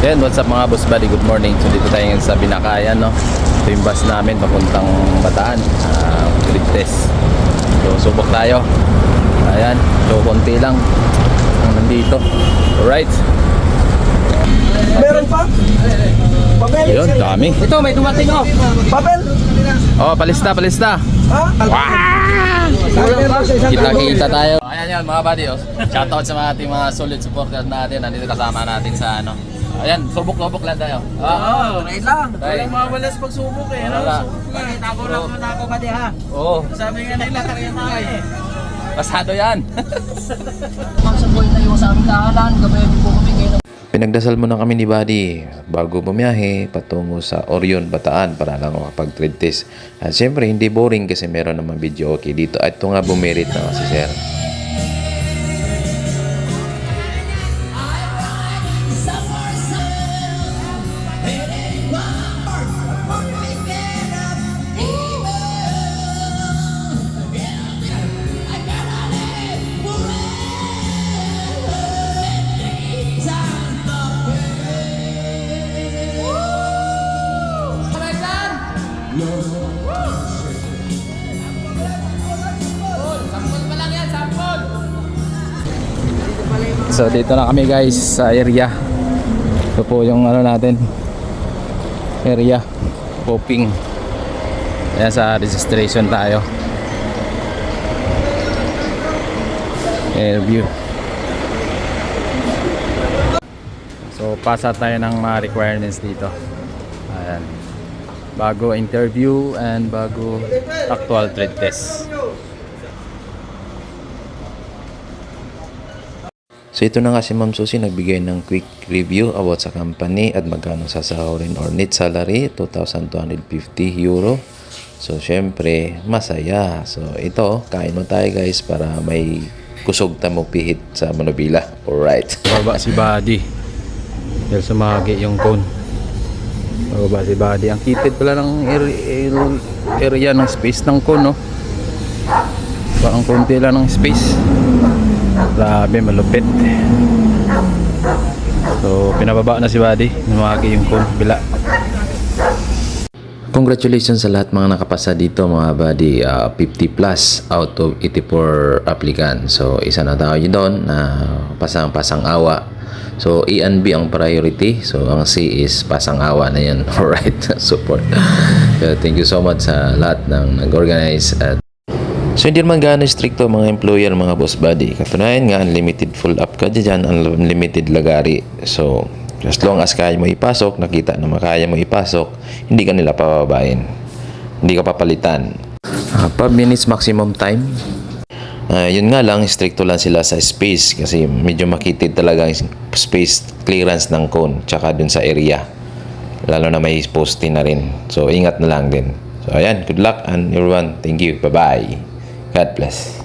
Yan, what's up mga boss buddy, good morning. So dito tayo ngayon sa Binakayan, no? Ito yung bus namin papuntang Bataan, grid test. So subok tayo. Ayan, so konti lang ang nandito. Alright. Meron pa? Papel? Ayun, dami. Ito, may dumating oh. Papel? Oh, palista. Ha? Kita-kita tayo. Ayan yun mga buddy, oh. Shoutout sa mga ating mga solid supporters natin. Nandito kasama natin sa ano. Ayan, subok-lobok lang tayo. Oo, try lang. Try. Walang mawalas pagsubok eh. Wala. Tago lang muna ako pati ha. Oo, Sabi nga nila, kaya tayo eh. pasado yan. Sa buhay na yung sa aming tahanan, gabay po kami kayo. Pinagdasal muna kami ni Buddy bago bumiyahe patungo sa Orion, Bataan para lang makapag-trade test. At syempre hindi boring kasi meron naman video okay dito. At ito nga bumirit na si Sir. So dito na kami guys sa area. Ito po yung ano natin, area popping. Ayan, sa registration tayo. Air view. So pasa tayo ng mga requirements dito. Ayan, bago interview and bago actual trade test. So ito na nga si Ma'am Susie nagbigay ng quick review about sa company at magkano sasahurin or net salary, 2,250 euro. So syempre masaya. So ito, kain mo tayo guys para may kusog tamo pihit sa Manubila. Alright. Baba si Buddy dahil sumagi yung cone. Baba si Buddy. Ang kitid pala ng area ng space ng cone, no? Parang konti lang ng space. Grabe, malupit. So pinababa na si Buddy, sumagi yung cone bila. Congratulations sa lahat mga nakapasa dito mga buddy. 50 plus out of 84 applicant. So isa na tayo doon na pasang awa. So A and B ang priority. So ang C is pasang awa na yan. Alright, support. So thank you so much sa lahat ng nag-organize. At so hindi naman gaano stricto mga employer, mga boss buddy. Katunayan nga unlimited full up ka dyan, unlimited lagari. So as long as kaya mo ipasok, nakita na makaya mo ipasok, hindi ka nila pababain, hindi ka papalitan. 5 minutes maximum time. Yun nga lang, stricto lang sila sa space kasi medyo makitid talaga ang space clearance ng cone tsaka dun sa area, lalo na may posting na rin. So ingat na lang din. So ayan, good luck and everyone, thank you, bye bye, God bless.